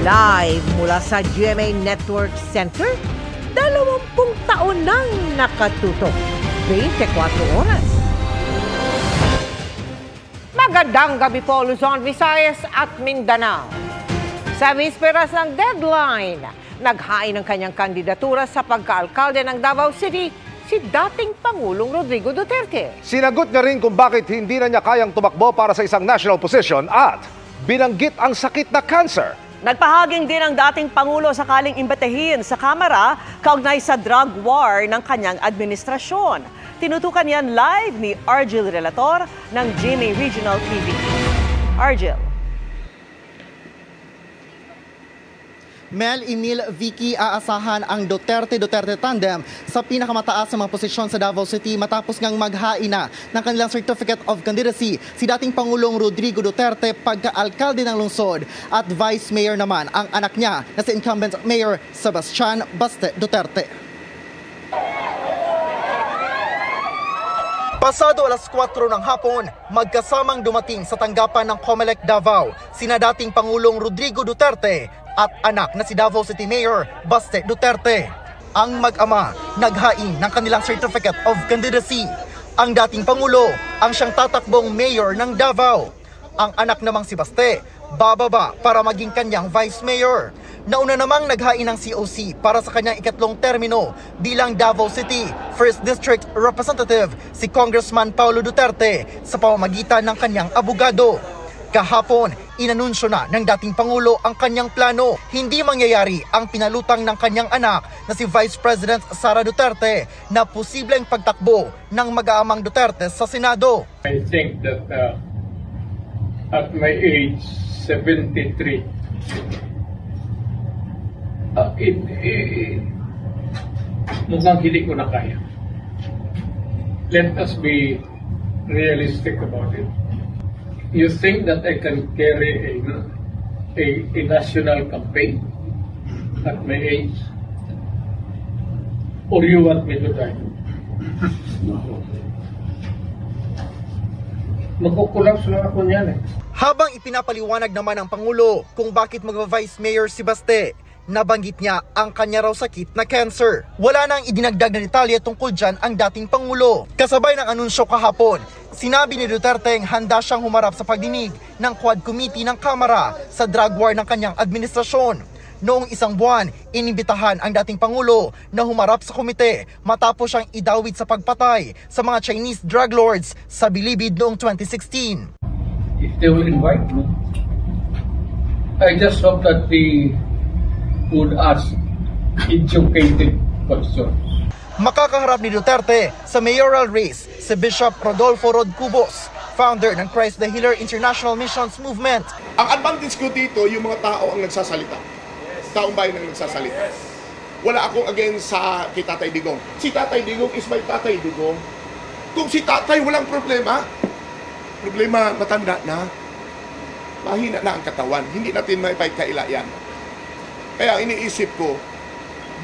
Live mula sa GMA Network Center, 20 taon nang nakatutok. 24 oras. Magandang gabi po, Luzon, Visayas at Mindanao. Sa bisperas ng deadline, naghain ng kanyang kandidatura sa pagkaalkalde ng Davao City si dating Pangulong Rodrigo Duterte. Sinagot niya rin kung bakit hindi na niya kayang tumakbo para sa isang national position at binanggit ang sakit na cancer. Nagpahaging din ang dating Pangulo sakaling imbitahin sa Kamara kaugnay sa drug war ng kanyang administrasyon. Tinutukan yan live ni Argel Relator ng GMA Regional TV. Argel. Mel, Emil, Vicky, aasahan ang Duterte-Duterte tandem sa pinakamataas na mga posisyon sa Davao City matapos ngang maghain na ng kanilang Certificate of Candidacy si dating Pangulong Rodrigo Duterte pagka-alkalde ng lungsod at Vice Mayor naman ang anak niya na si incumbent Mayor Sebastian Baste Duterte. Pasado alas 4 ng hapon, magkasamang dumating sa tanggapan ng Comelec Davao sina dating Pangulong Rodrigo Duterte at anak na si Davao City Mayor Baste Duterte. Ang mag-ama naghain ng kanilang Certificate of Candidacy. Ang dating Pangulo ang siyang tatakbong Mayor ng Davao. Ang anak namang si Baste, bababa para maging kanyang Vice Mayor. Nauna namang naghain ng COC para sa kanyang ikatlong termino bilang Davao City 1st District Representative si Congressman Paulo Duterte sa pamamagitan ng kanyang abogado. Kahapon, inanunsyo na ng dating Pangulo ang kanyang plano. Hindi mangyayari ang pinalutang ng kanyang anak na si Vice President Sara Duterte na posibleng pagtakbo ng mag-aamang Duterte sa Senado. I think that at my age, 73, mukhang hindi ko na kaya. Let us be realistic about it. You think that I can carry a national campaign at my age? Or you want me to die? Magkukulaps lang ako niyan eh. Habang ipinapaliwanag naman ng Pangulo kung bakit mag-Vice Mayor si Baste, nabanggit niya ang kanya raw sakit na cancer. Wala nang idinagdag na detalye tungkol dyan ang dating Pangulo. Kasabay ng anunsyo kahapon, sinabi ni Duterte ang handa siyang humarap sa pagdinig ng Quad Committee ng Kamara sa drug war ng kanyang administrasyon. Noong isang buwan, inimbitahan ang dating Pangulo na humarap sa komite matapos siyang idawit sa pagpatay sa mga Chinese drug lords sa Bilibid noong 2016. If they will invite me, I just hope that they would ask educated questions. Makakaharap ni Duterte sa mayoral race si Bishop Rodolfo Rodcubos, founder ng Christ the Healer International Missions Movement. Ang advantage ko dito, yung mga tao ang nagsasalita. Taong bayan ang nagsasalita. Wala akong against sa kay Tatay Digong. Si Tatay Digong is my Tatay Digong. Kung si Tatay walang problema, matanda na, mahina na ang katawan. Hindi natin maipagkaila yan. Kaya iniisip ko,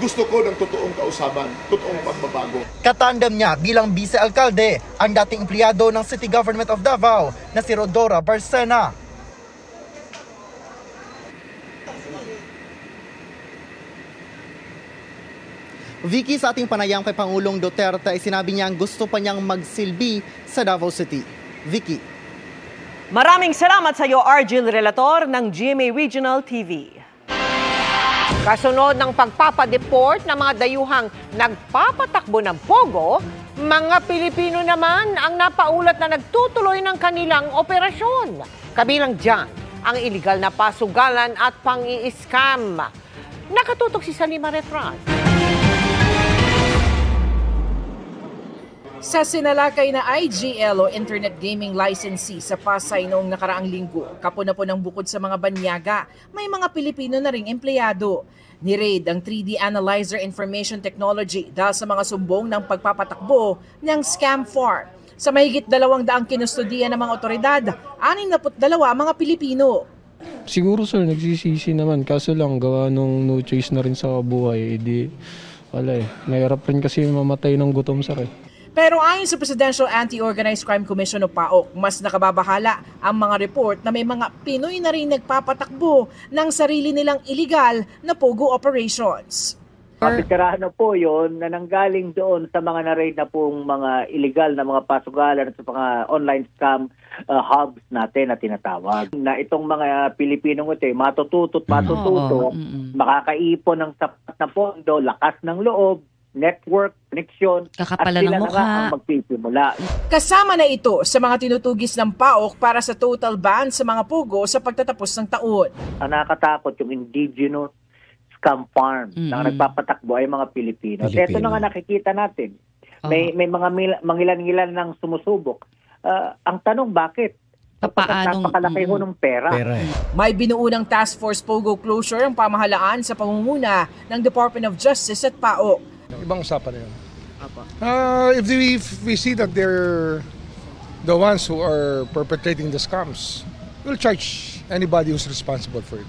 gusto ko ng totoong kausaban, totoong pagbabago. Katandem niya bilang vice-alkalde ang dating empleyado ng City Government of Davao na si Rodora Barcena. Vicky, sa ating panayam kay Pangulong Duterte ay sinabi niyang gusto pa niyang magsilbi sa Davao City. Vicky. Maraming salamat sa iyo, Argel Relator ng GMA Regional TV. Kasunod ng pagpapadeport ng mga dayuhang nagpapatakbo ng Pogo, mga Pilipino naman ang napaulat na nagtutuloy ng kanilang operasyon. Kabilang dyan ang iligal na pasugalan at pang-i-scam. Nakatutok si Salima Refran. Sa sinalakay na IGL o Internet Gaming Licensee sa Pasay noong nakaraang linggo, kapon-napon ang bukod sa mga banyaga, may mga Pilipino na ring empleyado. Ni-raid ang 3D Analyzer Information Technology dahil sa mga sumbong ng pagpapatakbo ng scam farm. Sa mahigit 200 kinustudiyan ng mga otoridad, 62 mga Pilipino. Siguro sir, nagsisisi naman. Kaso lang, gawa nung no choice na rin sa buhay. Wala eh. Nahirap rin kasi mamatay ng gutom sir eh. Pero ayon sa Presidential Anti-Organized Crime Commission o PAOK, mas nakababahala ang mga report na may mga Pinoy na rin nagpapatakbo ng sarili nilang illegal na pogo operations. Kapitirahan na po yun na nanggaling doon sa mga na-raid na pong mga illegal na mga pasugalan at sa mga online scam hubs natin na tinatawag. Na itong mga Pilipinong ito, matututo, makakaipon ng sapat na pondo, lakas ng loob, network, connection, Kakapala at sila ng na mukha. nga ang magsisimula. Kasama na ito sa mga tinutugis ng PAOK para sa total ban sa mga pogo sa pagtatapos ng taon. Ang nakakatakot yung indigenous scam farm na nagpapatakbo ay mga Pilipino. Ito na nga nakikita natin. May mga mangilan-ngilan ng sumusubok. Ang tanong, bakit? Napakalaki ho ng pera. May binuunang task force pogo closure ang pamahalaan sa pangunguna ng Department of Justice at PAOK. Ibang usapan na yun. If we see that they're the ones who are perpetrating the scams, we'll charge anybody who's responsible for it.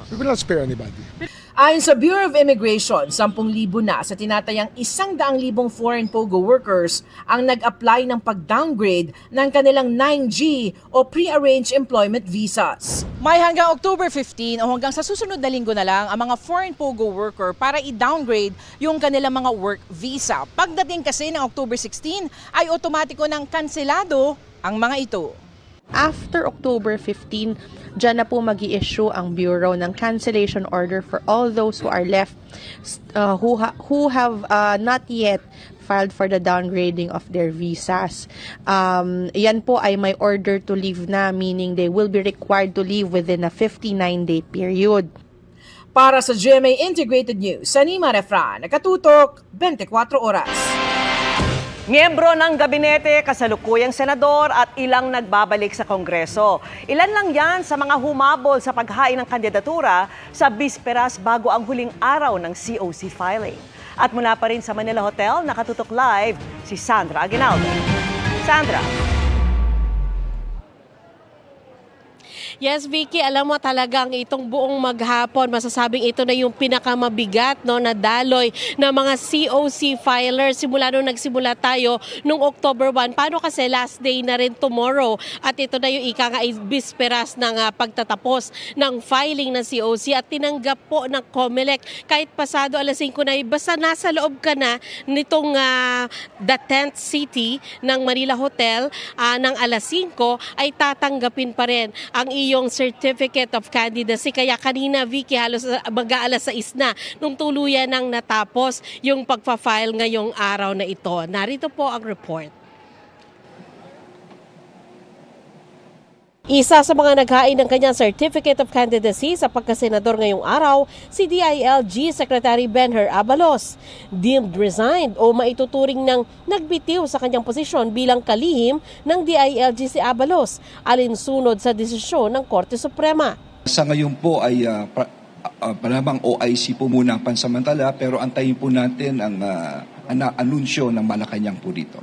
We will not spare anybody. Ayon sa Bureau of Immigration, 10,000 na sa tinatayang 100,000 foreign pogo workers ang nag-apply ng pag-downgrade ng kanilang 9G o pre-arranged employment visas. May hanggang October 15 o hanggang sa susunod na linggo na lang ang mga foreign pogo worker para i-downgrade yung kanilang mga work visa. Pagdating kasi ng October 16 ay otomatiko ng kanselado ang mga ito. After October 15, dyan na po mag-i-issue ang Bureau ng cancellation order for all those who are left who have not yet filed for the downgrading of their visas. Yan po ay may order to leave na, meaning they will be required to leave within a 59-day period. Para sa GMA Integrated News, Sanima Refran, nakatutok 24 oras. Miyembro ng gabinete, kasalukuyang senador at ilang nagbabalik sa Kongreso. Ilan lang yan sa mga humabol sa paghain ng kandidatura sa bisperas bago ang huling araw ng COC filing. At mula pa rin sa Manila Hotel, nakatutok live si Sandra Aguinaldo. Sandra. Yes, Vicky, alam mo talagang itong buong maghapon, masasabing ito na yung pinakamabigat na daloy ng mga COC filers simula nung nagsimula tayo nung October 1. Paano kasi last day na rin tomorrow at ito na yung bisperas ng pagtatapos ng filing ng COC at tinanggap po ng COMELEC kahit pasado alas 5 na, basta nasa loob ka na nitong the 10th city ng Manila Hotel ng alas 5 ay tatanggapin pa rin ang yung Certificate of Candidacy. Kaya kanina, Vicky, halos mag-aalas 6 na nung tuluyan nang natapos yung pagpa-file ngayong araw na ito. Narito po ang report. Isa sa mga naghain ng kanyang Certificate of Candidacy sa pagkasenador ngayong araw, si DILG Secretary Benher Abalos. Deemed resigned o maituturing ng nagbitiw sa kanyang posisyon bilang kalihim ng DILG si Abalos, alinsunod sa desisyon ng Korte Suprema. Sa ngayon po ay panamang OIC po muna ang pansamantala, pero antayin po natin ang anunsyo ng Malacanang po dito.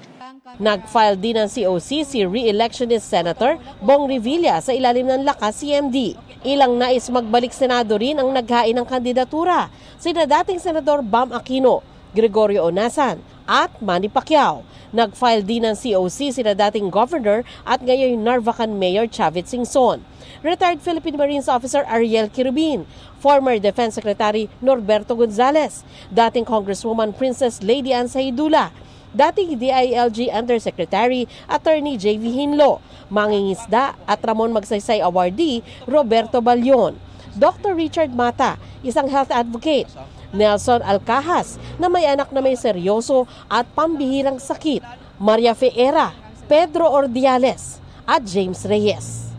Nag-file din ng COC si re-electionist Senator Bong Revilla sa ilalim ng Lakas CMD. Ilang nais magbalik Senado rin ang naghain ng kandidatura, sina dating Senador Bam Aquino, Gregorio Onasan at Manny Pacquiao. Nag-file din ng COC sina dating Governor at ngayon Narvacan Mayor Chavit Singson, retired Philippine Marines Officer Ariel Quirubin, former Defense Secretary Norberto Gonzales, dating Congresswoman Princess Lady Ann Sahidula, dating DILG Undersecretary Attorney J.V. Hinlo, mangingisda at Ramon Magsaysay Awardee Roberto Balyon, Dr. Richard Mata, isang health advocate, Nelson Alcajas na may anak na may seryoso at pambihirang sakit, Maria Feera, Pedro Ordiales at James Reyes.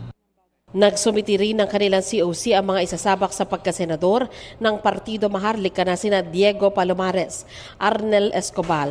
Nagsumiti rin ng kanilang COC ang mga isasabak sa pagkasenador ng Partido Maharlika na sina Diego Palomares, Arnel Escobar,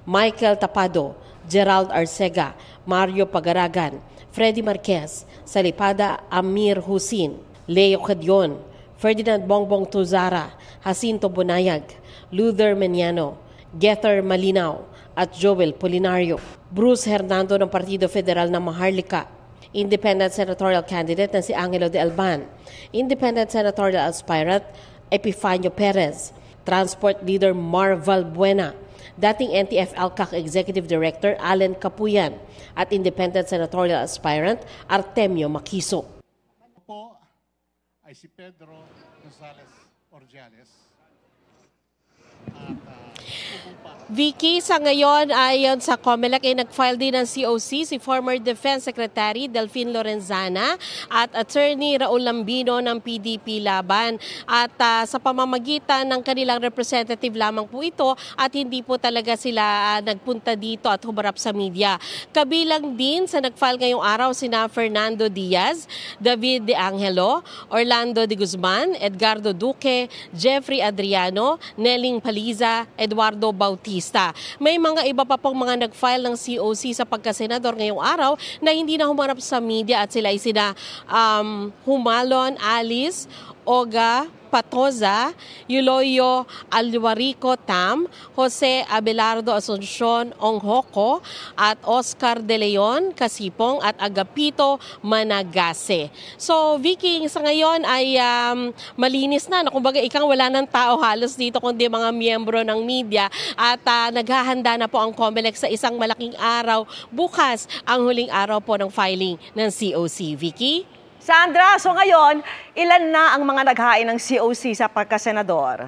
Michael Tapado, Gerald Arcega, Mario Pagaragan, Freddy Marquez, Salipada Amir Husin, Leo Cadion, Ferdinand Bongbong Tuzara, Jacinto Bonayag, Luther Meniano, Gether Malinaw at Joel Polinario. Bruce Hernando ng Partido Federal ng Maharlika, Independent Senatorial Candidate na si Angelo de Alban, Independent Senatorial Aspirant Epifanio Perez, Transport Leader Mar Valbuena, dating NTF-ELCAC Executive Director Allen Capuyan at Independent Senatorial Aspirant Artemio Maquiso. Po ay si Pedro Gonzales Ordiales. Vicky, sa ngayon ayon sa COMELEC ay nag-file din ng COC si former Defense Secretary Delfin Lorenzana at Attorney Raul Lambino ng PDP Laban. At sa pamamagitan ng kanilang representative lamang po ito at hindi po talaga sila nagpunta dito at humarap sa media. Kabilang din sa nag-file ngayong araw sina Fernando Diaz, David De Angelo, Orlando de Guzman, Edgardo Duque, Jeffrey Adriano, Nelling Paliza, Eduardo Bautista. May mga iba pa pong mga nag-file ng COC sa pagkasenador ngayong araw na hindi na humarap sa media at sila ay sina Humalon Alice, Oga Patoza, Yuloyo Alwarico Tam, Jose Abelardo Asuncion Onghoko, at Oscar De Leon Kasipong at Agapito Managase. So Vicky, sa ngayon ay malinis na. Kumbaga ikang wala ng tao halos dito kundi mga miyembro ng media at naghahanda na po ang COMELEC sa isang malaking araw. Bukas ang huling araw po ng filing ng COC. Vicky? Sandra, so ngayon, ilan na ang mga naghain ng COC sa pagkasenador?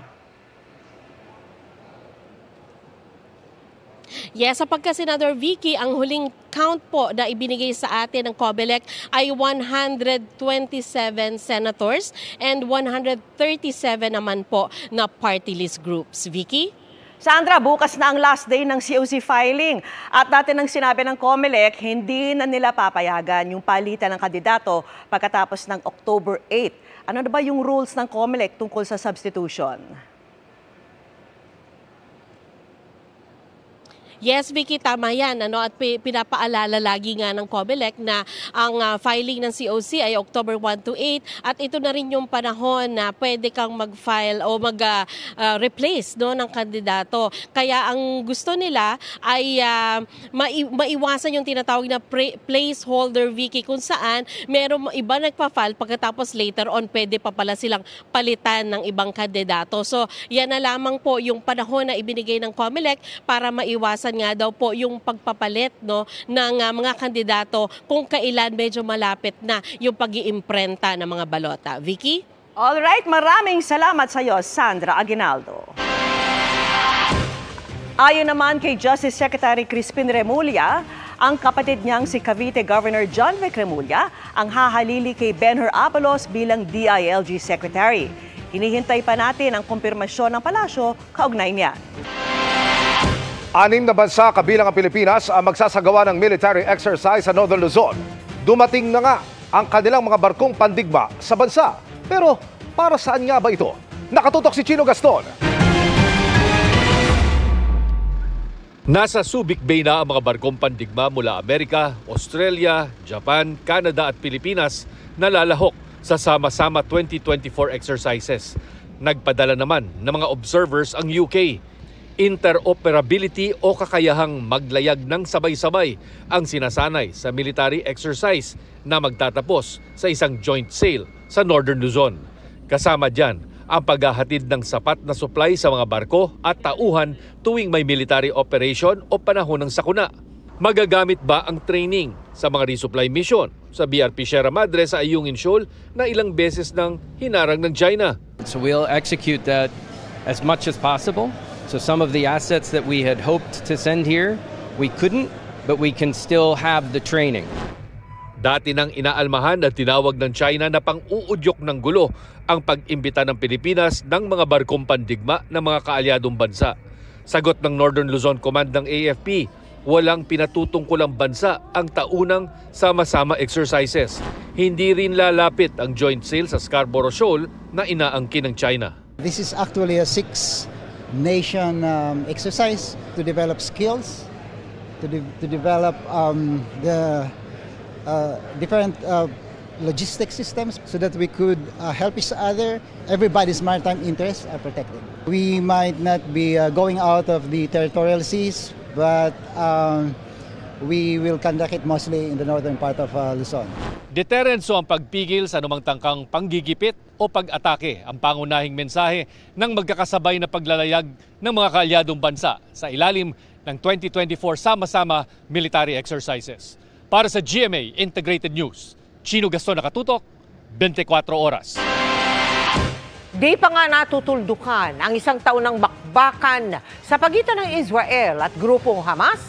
Yes, sa pagkasenador Vicky, ang huling count po na ibinigay sa atin ng COMELEC ay 127 senators and 137 naman po na party list groups. Vicky? Sandra, bukas na ang last day ng COC filing. At natin ang sinabi ng COMELEC, hindi na nila papayagan yung palitan ng kandidato pagkatapos ng October 8. Ano na ba yung rules ng COMELEC tungkol sa substitution? Yes, Vicky, tama yan. At pinapaalala lagi nga ng COMELEC na ang filing ng COC ay October 1 to 8 at ito na rin yung panahon na pwede kang mag-file o mag-replace ng kandidato. Kaya ang gusto nila ay maiwasan yung tinatawag na placeholder, Vicky, kung saan meron iba nagpa-file pagkatapos later on pwede pa pala silang palitan ng ibang kandidato. So yan na lamang po yung panahon na ibinigay ng COMELEC para maiwasan nga daw po yung pagpapalit ng mga kandidato kung kailan medyo malapit na yung pag-iimprenta ng mga balota. Vicky? Alright, maraming salamat sa iyo, Sandra Aguinaldo. Ayon naman kay Justice Secretary Crispin Remulla, ang kapatid niyang si Cavite Governor John Vic Remulla ang hahalili kay Benhur Abalos bilang DILG Secretary. Hinihintay pa natin ang kumpirmasyon ng palasyo kaugnay niya. 6 na bansa kabilang ang Pilipinas ang magsasagawa ng military exercise sa Northern Luzon. Dumating na nga ang kanilang mga barkong pandigma sa bansa. Pero para saan nga ba ito? Nakatutok si Chino Gaston. Nasa Subic Bay na ang mga barkong pandigma mula Amerika, Australia, Japan, Canada at Pilipinas na lalahok sa sama-sama 2024 exercises. Nagpadala naman ng mga observers ang UK. Interoperability o kakayahang maglayag ng sabay-sabay ang sinasanay sa military exercise na magtatapos sa isang joint sail sa Northern Luzon. Kasama dyan ang paghahatid ng sapat na supply sa mga barko at tauhan tuwing may military operation o panahon ng sakuna. Magagamit ba ang training sa mga resupply mission sa BRP Sierra Madre sa Ayungin Shoal na ilang beses nang hinarang ng China? So we'll execute that as much as possible. So some of the assets that we had hoped to send here, we couldn't, but we can still have the training. Dati nang inaalmahan at tinawag ng China na pang-uudyok ng gulo ang pag-imbita ng Pilipinas ng mga barkong pandigma ng mga kaalyadong bansa. Sagot ng Northern Luzon Command ng AFP, walang pinatutungkulang bansa ang taunang sama-sama exercises. Hindi rin lalapit ang joint sail sa Scarborough Shoal na inaangkin ng China. This is actually a 6-nation exercise to develop skills, to develop the different logistic systems so that we could help each other. Everybody's maritime interests are protected. We might not be going out of the territorial seas, but we will conduct it mostly in the northern part of Luzon. Deterrence o ang pagpigil sa anumang tangkang panggigipit o pag-atake ang pangunahing mensahe ng magkakasabay na paglalayag ng mga kaalyadong bansa sa ilalim ng 2024 sama-sama military exercises. Para sa GMA Integrated News, Chino Gaston nakatutok, 24 oras. Di pa nga natutuldukan ang isang taon ng bakbakan sa pagitan ng Israel at grupong Hamas.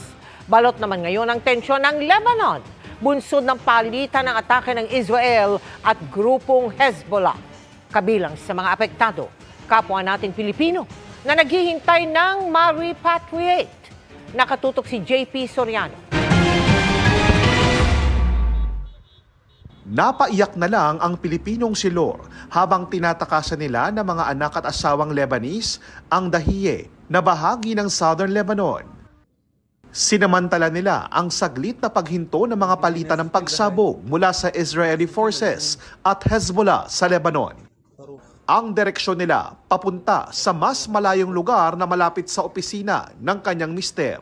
Balot naman ngayon ang tensyon ng Lebanon. Bunsod ng palitan ng atake ng Israel at grupong Hezbollah. Kabilang sa mga apektado, kapwa nating Pilipino na naghihintay ng ma-repatriate. Nakatutok si JP Soriano. Napaiyak na lang ang Pilipinong si Lor habang tinatakasan nila ng mga anak at asawang Lebanese ang Dahiye na bahagi ng Southern Lebanon. Sinamantala nila ang saglit na paghinto ng mga palitan ng pagsabog mula sa Israeli forces at Hezbollah sa Lebanon. Ang direksyon nila papunta sa mas malayong lugar na malapit sa opisina ng kanyang mister.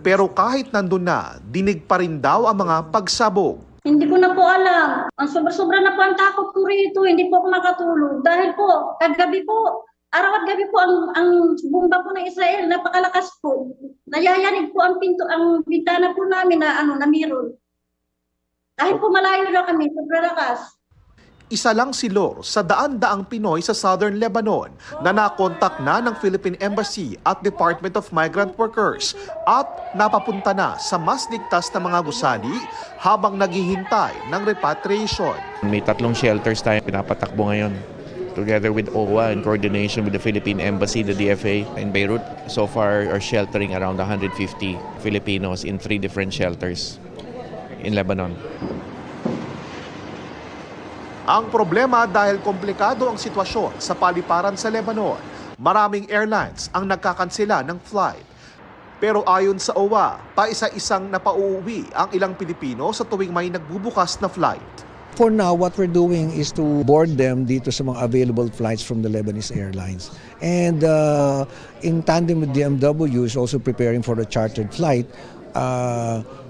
Pero kahit nandun na, dinig pa rin daw ang mga pagsabog. Hindi ko na po alam. Ang sobra-sobra na po ang takot ko rito. Hindi po ako makatulog. Dahil po, kagabi po, araw at gabi po ang bomba po ng Israel, napakalakas po. Nayayanig po ang pinto, ang bintana po namin na mirror. Dahil po malayo na kami, sobrang lakas. Isa lang si Lor sa daan-daang Pinoy sa Southern Lebanon na nakontak na ng Philippine Embassy at Department of Migrant Workers at napapunta na sa mas ligtas na mga gusali habang naghihintay ng repatriation. May 3 shelters tayo pinapatakbo ngayon together with OWA in coordination with the Philippine Embassy, the DFA in Beirut. So far are sheltering around 150 Filipinos in 3 different shelters in Lebanon. Ang problema dahil komplikado ang sitwasyon sa paliparan sa Lebanon, maraming airlines ang nagkakansela ng flight. Pero ayon sa OWA, paisa-isang napauuwi ang ilang Pilipino sa tuwing may nagbubukas na flight. For now, what we're doing is to board them dito sa mga available flights from the Lebanese Airlines. And in tandem with DMW is also preparing for a chartered flight.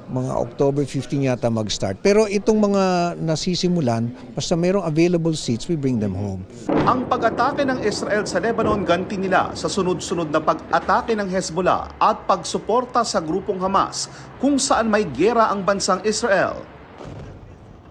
Mga October 15 yata mag-start. Pero itong mga nasisimulan, basta mayroong available seats, we bring them home. Ang pag-atake ng Israel sa Lebanon ganti nila sa sunod-sunod na pag-atake ng Hezbollah at pagsuporta sa grupong Hamas kung saan may giyera ang bansang Israel.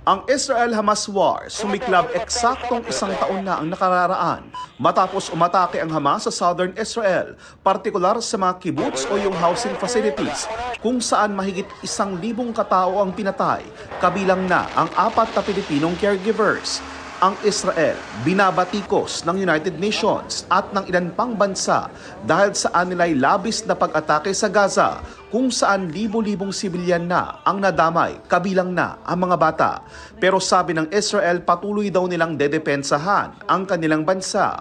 Ang Israel-Hamas war sumiklab eksaktong 1 taon na ang nakararaan matapos umatake ang Hamas sa Southern Israel, partikular sa mga kibbutz o yung housing facilities kung saan mahigit 1,000 katao ang pinatay, kabilang na ang 4 na Pilipinong caregivers. Ang Israel binabatikos ng United Nations at ng ilan pang bansa dahil saan nila'y labis na pag-atake sa Gaza kung saan libo-libong sibilyan na ang nadamay, kabilang na ang mga bata. Pero sabi ng Israel, patuloy daw nilang dedepensahan ang kanilang bansa.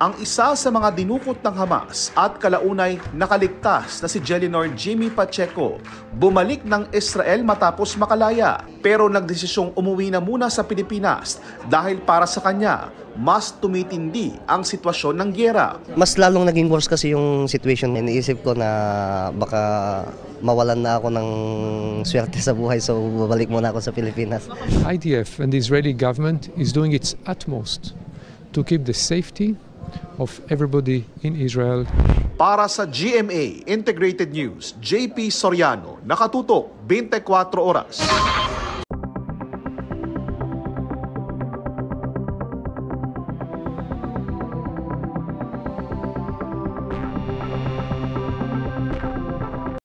Ang isa sa mga dinukot ng Hamas at kalaunay nakaligtas na si Jelinor Jimmy Pacheco bumalik ng Israel matapos makalaya pero nagdesisyong umuwi na muna sa Pilipinas dahil para sa kanya mas tumitindi ang sitwasyon ng giyera. Mas lalong naging worse kasi yung situation. Iniisip ko na baka mawalan na ako ng swerte sa buhay so babalik muna ako sa Pilipinas. IDF and the Israeli government is doing its utmost to keep the safety of everybody in Israel. Para sa GMA Integrated News, JP Soriano, nakatutok 24 oras.